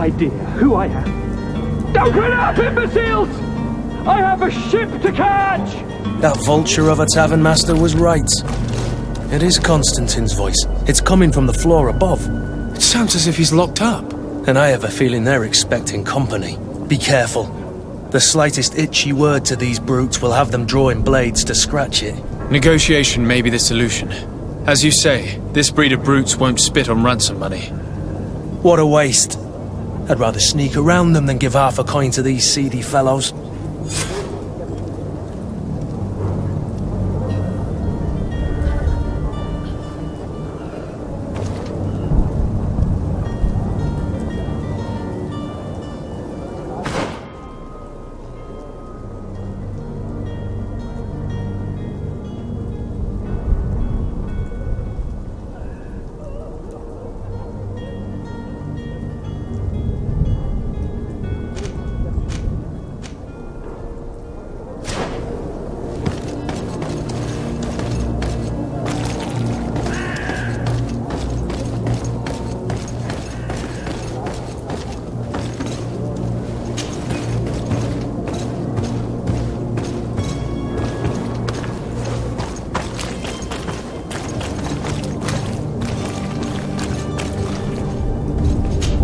idea who I am? Don't run out, imbeciles! I have a ship to catch! That vulture of a tavern master was right. It is Constantine's voice. It's coming from the floor above. It sounds as if he's locked up. And I have a feeling they're expecting company. Be careful. The slightest itchy word to these brutes will have them drawing blades to scratch it. Negotiation may be the solution. As you say, this breed of brutes won't spit on ransom money. What a waste. I'd rather sneak around them than give half a coin to these seedy fellows.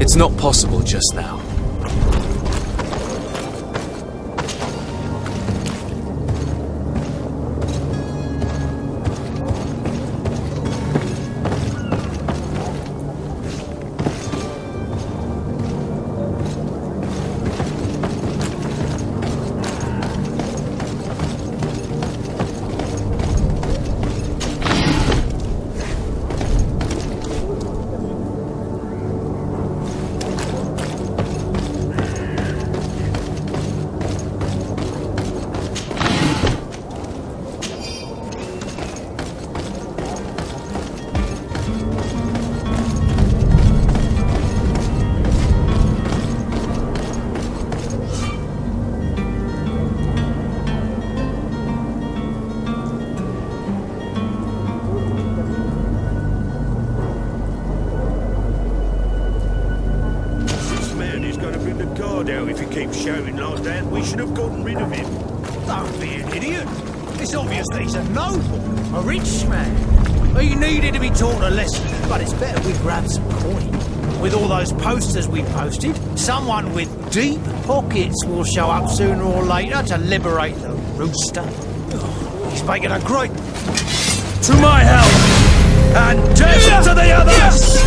It's not possible just now. If he keeps shouting like that, we should have gotten rid of him. Don't be an idiot. It's obvious that he's a noble, a rich man. He needed to be taught a lesson, but it's better we grab some coin. With all those posters we posted, someone with deep pockets will show up sooner or later to liberate the rooster. He's making a great... To my help! And death to the others!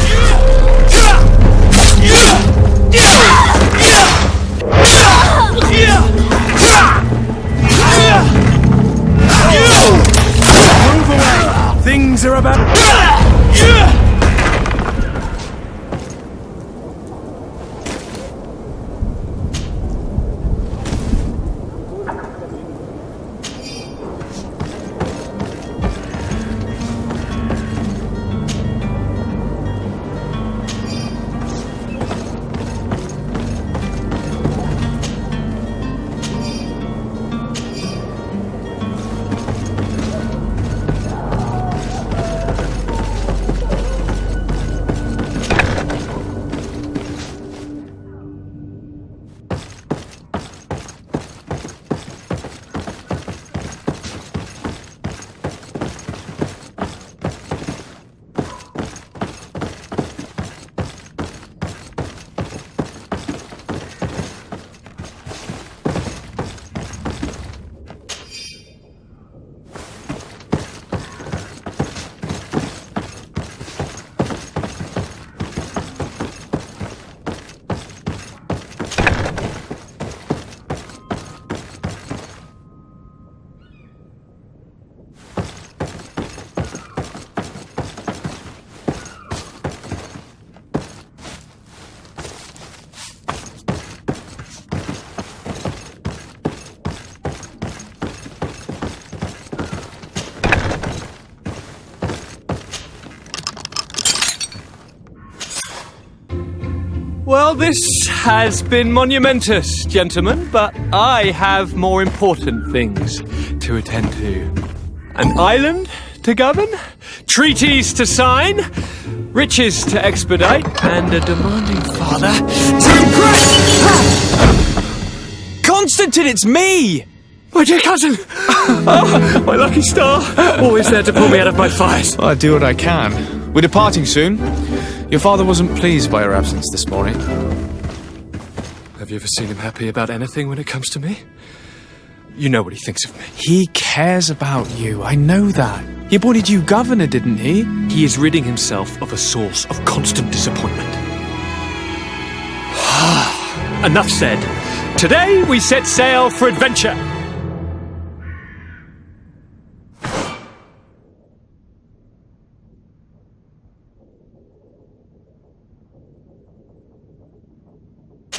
Move away! Things are about... Well, this has been monumentous, gentlemen, but I have more important things to attend to. An island to govern, treaties to sign, riches to expedite, and a demanding father to Constantine, it's me! My dear cousin! Oh, my lucky star! Always there to pull me out of my fires. Well, I do what I can. We're departing soon. Your father wasn't pleased by your absence this morning. Have you ever seen him happy about anything when it comes to me? You know what he thinks of me. He cares about you, I know that. He appointed you governor, didn't he? He is ridding himself of a source of constant disappointment. Enough said. Today we set sail for adventure.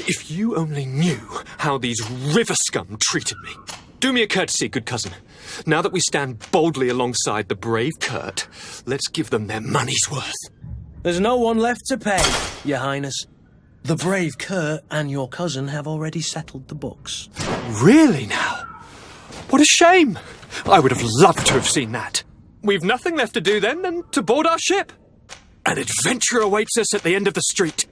If you only knew how these river scum treated me. Do me a courtesy, good cousin. Now that we stand boldly alongside the brave Kurt, let's give them their money's worth. There's no one left to pay, Your Highness. The brave Kurt and your cousin have already settled the books. Really now? What a shame. I would have loved to have seen that. We've nothing left to do then than to board our ship. An adventure awaits us at the end of the street.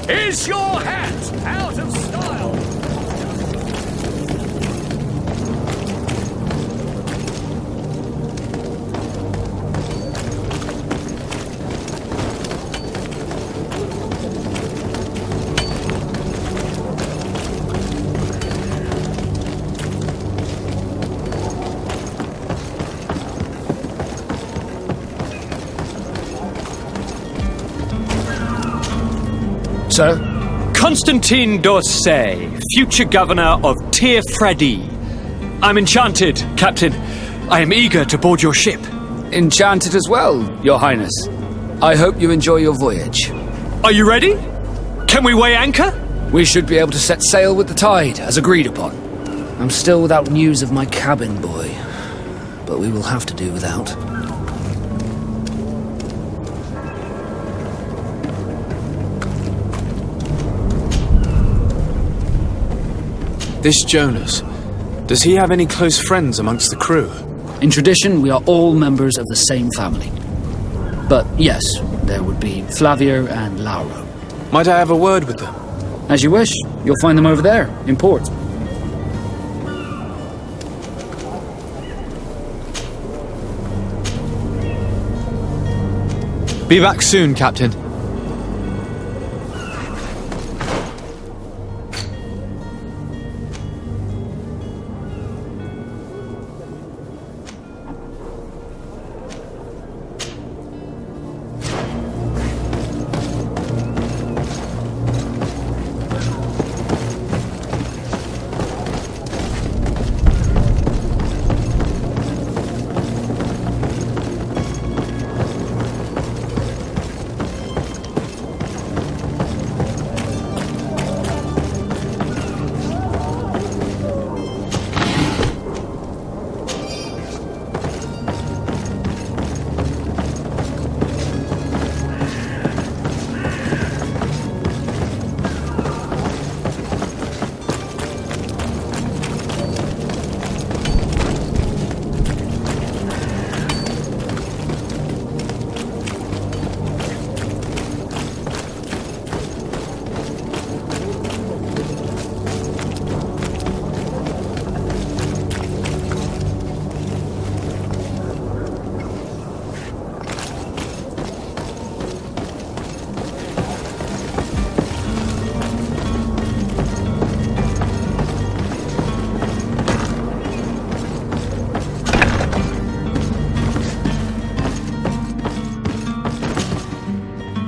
Is your hat out of style? Sir? Constantine d'Orsay, future governor of Teer Fradee. I'm enchanted, Captain. I am eager to board your ship. Enchanted as well, Your Highness. I hope you enjoy your voyage. Are you ready? Can we weigh anchor? We should be able to set sail with the tide, as agreed upon. I'm still without news of my cabin boy, but we will have to do without. This Jonas, does he have any close friends amongst the crew? In tradition, we are all members of the same family. But yes, there would be Flavia and Lauro. Might I have a word with them? As you wish. You'll find them over there, in port. Be back soon, Captain.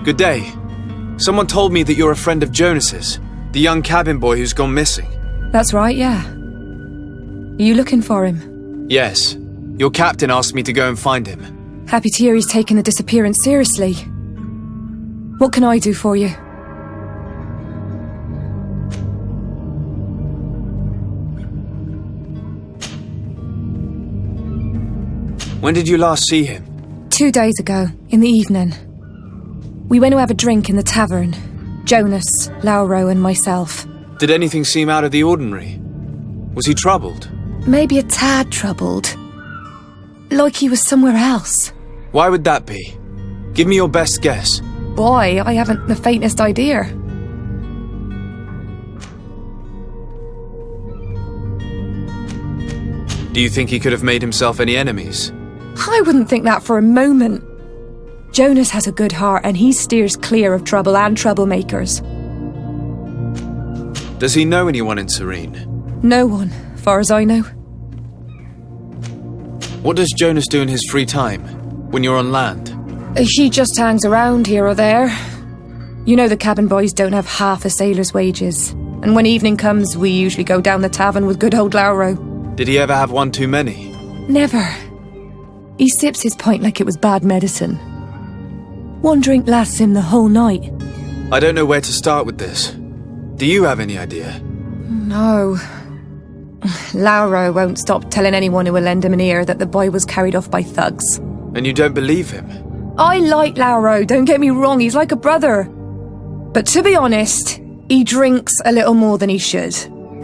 Good day. Someone told me that you're a friend of Jonas's, the young cabin boy who's gone missing. That's right, yeah. Are you looking for him? Yes. Your captain asked me to go and find him. Happy to hear he's taken the disappearance seriously. What can I do for you? When did you last see him? 2 days ago, in the evening. We went to have a drink in the tavern. Jonas, Lauro and myself. Did anything seem out of the ordinary? Was he troubled? Maybe a tad troubled. Like he was somewhere else. Why would that be? Give me your best guess. Boy, I haven't the faintest idea. Do you think he could have made himself any enemies? I wouldn't think that for a moment. Jonas has a good heart and he steers clear of trouble and troublemakers. Does he know anyone in Serene? No one, far as I know. What does Jonas do in his free time, when you're on land? He just hangs around here or there. You know the cabin boys don't have half a sailor's wages. And when evening comes, we usually go down the tavern with good old Lauro. Did he ever have one too many? Never. He sips his pint like it was bad medicine. One drink lasts him the whole night. I don't know where to start with this. Do you have any idea? No. Lauro won't stop telling anyone who will lend him an ear that the boy was carried off by thugs. And you don't believe him? I like Lauro, don't get me wrong, he's like a brother. But to be honest, he drinks a little more than he should.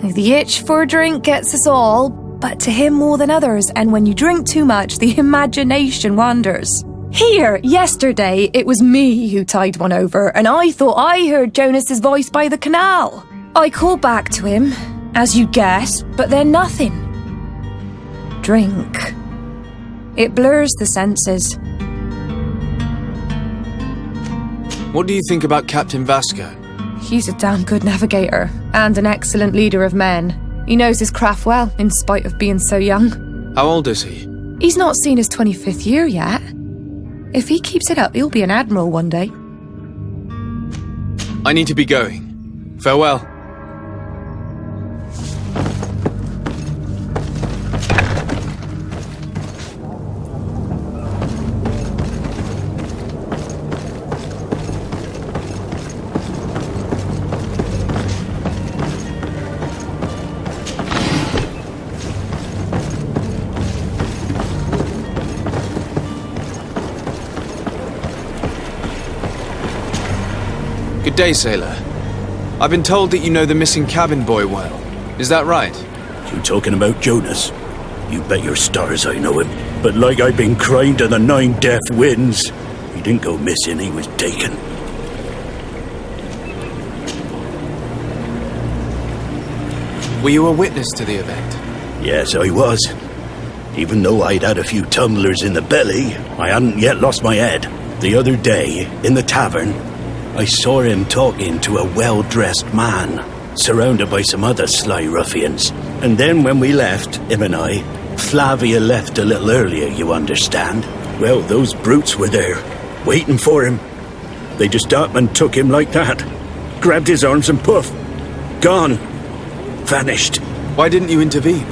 The itch for a drink gets us all, but to him more than others, and when you drink too much, the imagination wanders. Here, yesterday, it was me who tied one over, and I thought I heard Jonas's voice by the canal. I called back to him, as you guessed, but then nothing. Drink. It blurs the senses. What do you think about Captain Vasco? He's a damn good navigator, and an excellent leader of men. He knows his craft well, in spite of being so young. How old is he? He's not seen his 25th year yet. If he keeps it up, he'll be an admiral one day. I need to be going. Farewell. Good day, sailor. I've been told that you know the missing cabin boy well. Is that right? You talking about Jonas? You bet your stars I know him. But like I've been crying to the 9 death winds, he didn't go missing, he was taken. Were you a witness to the event? Yes, I was. Even though I'd had a few tumblers in the belly, I hadn't yet lost my head. The other day, in the tavern, I saw him talking to a well-dressed man, surrounded by some other sly ruffians. And then when we left, him and I, Flavia left a little earlier, you understand. Well, those brutes were there, waiting for him. They just up and took him like that. Grabbed his arms and poof, gone. Vanished. Why didn't you intervene?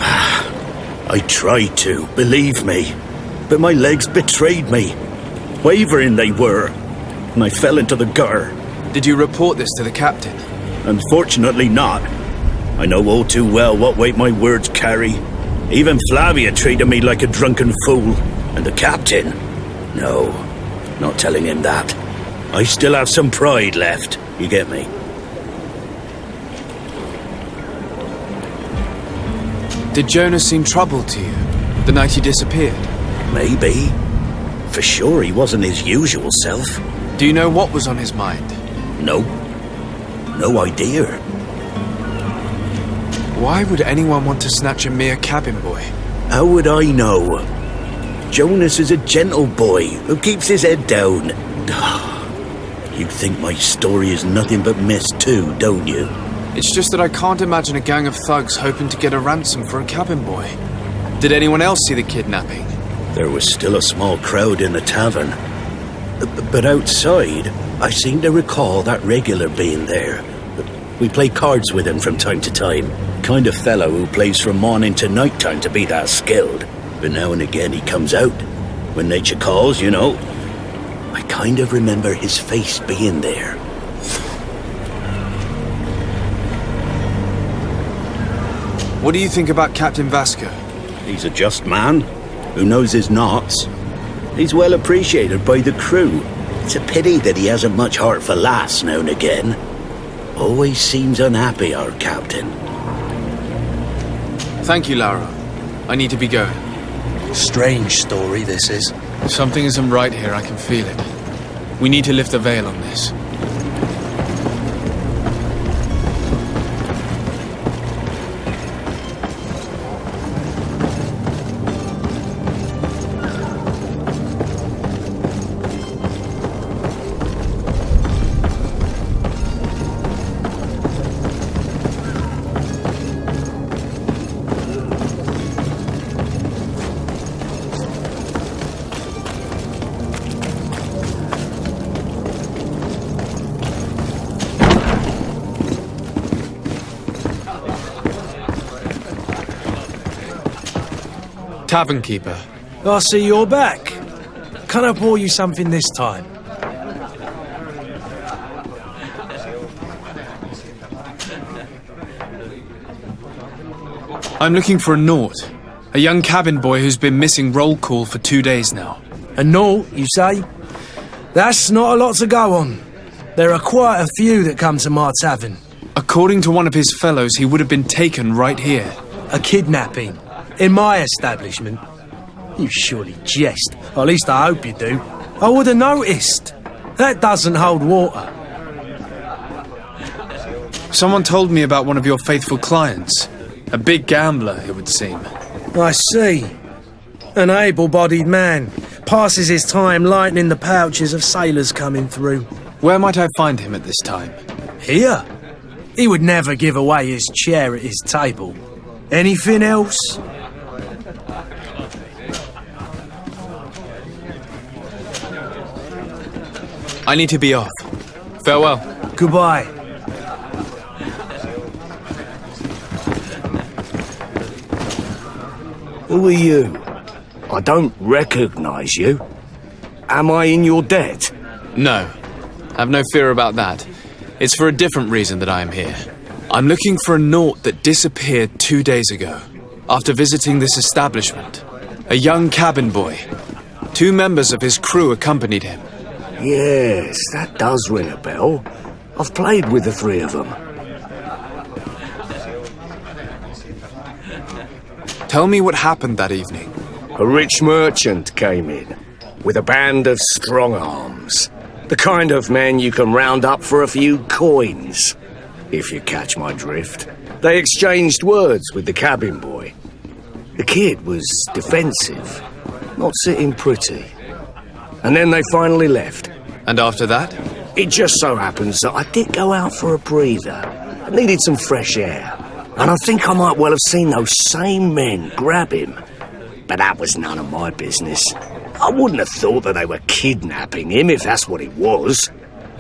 I tried to, believe me. But my legs betrayed me. Wavering they were. And I fell into the gutter. Did you report this to the captain? Unfortunately not. I know all too well what weight my words carry. Even Flavia treated me like a drunken fool. And the captain? No, not telling him that. I still have some pride left, you get me? Did Jonas seem troubled to you, the night he disappeared? Maybe. For sure he wasn't his usual self. Do you know what was on his mind? No. No idea. Why would anyone want to snatch a mere cabin boy? How would I know? Jonas is a gentle boy who keeps his head down. You think my story is nothing but mess too, don't you? It's just that I can't imagine a gang of thugs hoping to get a ransom for a cabin boy. Did anyone else see the kidnapping? There was still a small crowd in the tavern. But outside, I seem to recall that regular being there. We play cards with him from time to time. Kind of fellow who plays from morning to night time to be that skilled. But now and again he comes out. When nature calls, you know. I kind of remember his face being there. What do you think about Captain Vasco? He's a just man who knows his knots. He's well appreciated by the crew. It's a pity that he hasn't much heart for laughs now and again. Always seems unhappy, our captain. Thank you, Lauro. I need to be going. Strange story, this is. Something isn't right here, I can feel it. We need to lift the veil on this. Tavern keeper. I see you're back. Can I pour you something this time? I'm looking for a Naut. A young cabin boy who's been missing roll call for 2 days now. A Naut, you say? That's not a lot to go on. There are quite a few that come to my tavern. According to one of his fellows, he would have been taken right here. A kidnapping. In my establishment. You surely jest. Or at least I hope you do. I would have noticed. That doesn't hold water. Someone told me about one of your faithful clients. A big gambler, it would seem. I see. An able-bodied man. Passes his time lightening the pouches of sailors coming through. Where might I find him at this time? Here? He would never give away his chair at his table. Anything else? I need to be off. Farewell. Goodbye. Who are you? I don't recognize you. Am I in your debt? No. Have no fear about that. It's for a different reason that I am here. I'm looking for a Naut that disappeared 2 days ago, after visiting this establishment. A young cabin boy. 2 members of his crew accompanied him. Yes, that does ring a bell. I've played with the 3 of them. Tell me what happened that evening. A rich merchant came in, with a band of strong arms. The kind of men you can round up for a few coins, if you catch my drift. They exchanged words with the cabin boy. The kid was defensive, not sitting pretty. And then they finally left. And after that? It just so happens that I did go out for a breather. I needed some fresh air. And I think I might well have seen those same men grab him. But that was none of my business. I wouldn't have thought that they were kidnapping him if that's what it was.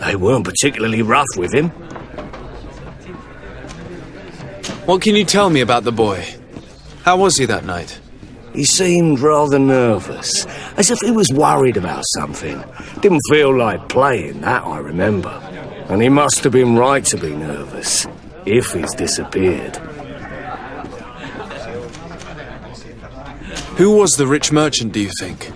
They weren't particularly rough with him. What can you tell me about the boy? How was he that night? He seemed rather nervous, as if he was worried about something. Didn't feel like playing, that I remember. And he must have been right to be nervous, if he's disappeared. Who was the rich merchant, do you think?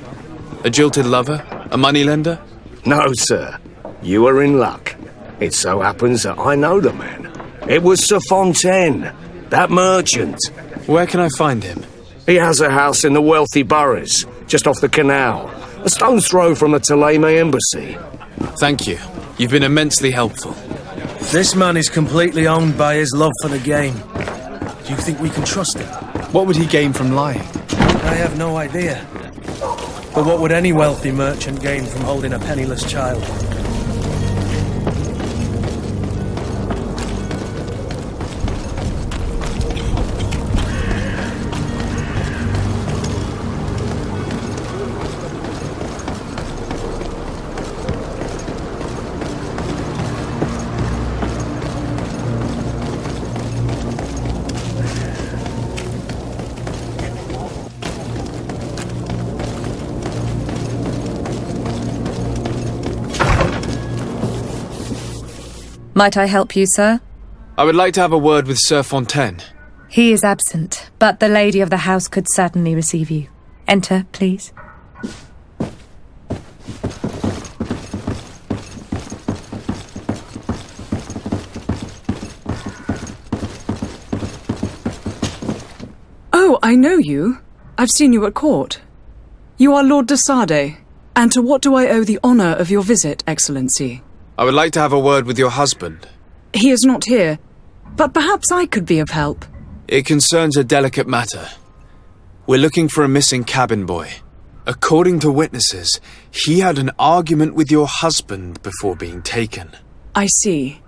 A jilted lover? A moneylender? No, sir. You are in luck. It so happens that I know the man. It was Sir Fontaine, that merchant. Where can I find him? He has a house in the wealthy boroughs, just off the canal. A stone's throw from the Theleme embassy. Thank you. You've been immensely helpful. This man is completely owned by his love for the game. Do you think we can trust him? What would he gain from lying? I have no idea. But what would any wealthy merchant gain from holding a penniless child? Might I help you, sir? I would like to have a word with Sir Fontaine. He is absent, but the lady of the house could certainly receive you. Enter, please. Oh, I know you. I've seen you at court. You are Lord de Sade. And to what do I owe the honour of your visit, Excellency? I would like to have a word with your husband. He is not here, but perhaps I could be of help. It concerns a delicate matter. We're looking for a missing cabin boy. According to witnesses, he had an argument with your husband before being taken. I see.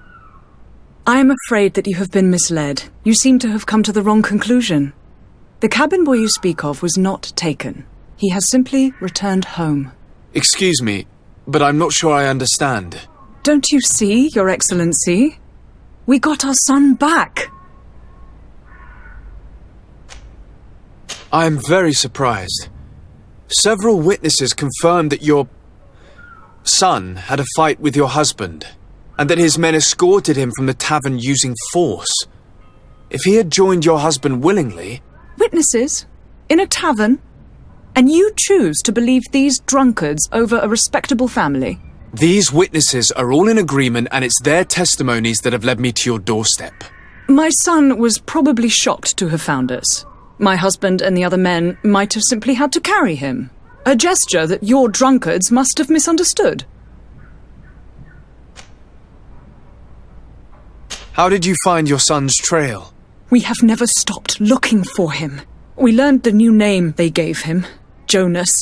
I am afraid that you have been misled. You seem to have come to the wrong conclusion. The cabin boy you speak of was not taken. He has simply returned home. Excuse me, but I'm not sure I understand. Don't you see, Your Excellency? We got our son back. I am very surprised. Several witnesses confirmed that your son had a fight with your husband, and that his men escorted him from the tavern using force. If he had joined your husband willingly... Witnesses? In a tavern? And you choose to believe these drunkards over a respectable family? These witnesses are all in agreement, and it's their testimonies that have led me to your doorstep. My son was probably shocked to have found us. My husband and the other men might have simply had to carry him. A gesture that your drunkards must have misunderstood. How did you find your son's trail? We have never stopped looking for him. We learned the new name they gave him, Jonas.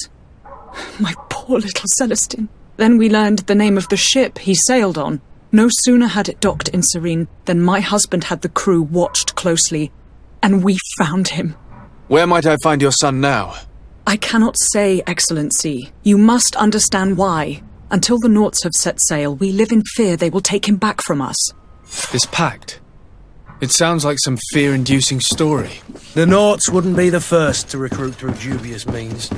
My poor little Celestine. Then we learned the name of the ship he sailed on. No sooner had it docked in Serene than my husband had the crew watched closely, and we found him. Where might I find your son now? I cannot say, Excellency. You must understand why. Until the Nauts have set sail, we live in fear they will take him back from us. This pact? It sounds like some fear-inducing story. The Nauts wouldn't be the first to recruit through dubious means.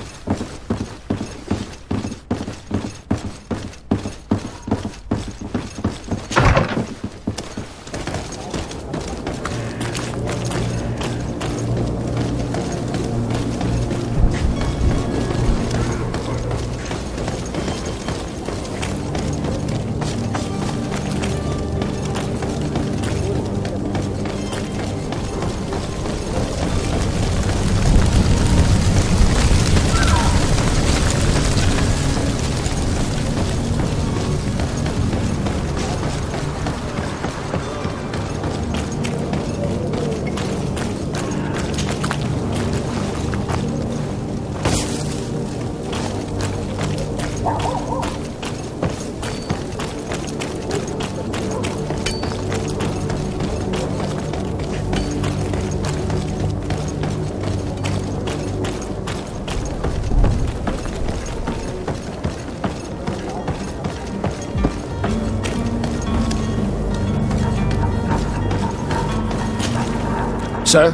Sir?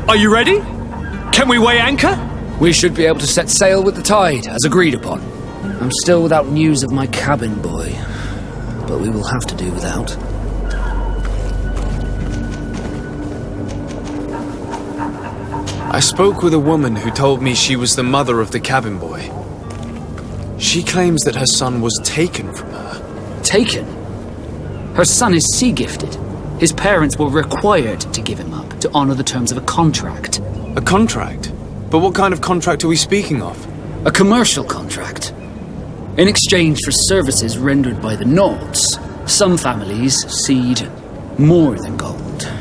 Are you ready? Can we weigh anchor? We should be able to set sail with the tide, as agreed upon. I'm still without news of my cabin boy, but we will have to do without. I spoke with a woman who told me she was the mother of the cabin boy. She claims that her son was taken from her. Taken? Her son is sea-gifted. His parents were required to give him up to honor the terms of a contract. A contract? But what kind of contract are we speaking of? A commercial contract. In exchange for services rendered by the Nauts, some families cede more than gold.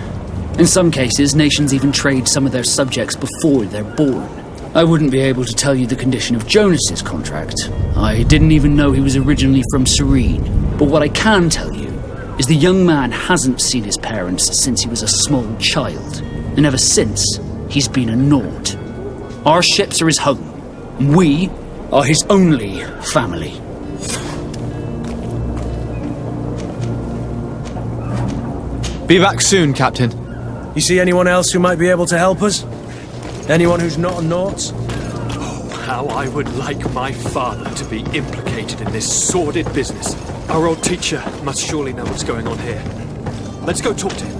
In some cases, nations even trade some of their subjects before they're born. I wouldn't be able to tell you the condition of Jonas's contract. I didn't even know he was originally from Serene. But what I can tell you is the young man hasn't seen his parents since he was a small child. And ever since, he's been a Naut. Our ships are his home. And we are his only family. Be back soon, Captain. You see anyone else who might be able to help us? Anyone who's not a Naut? Oh, how I would like my father to be implicated in this sordid business. Our old teacher must surely know what's going on here. Let's go talk to him.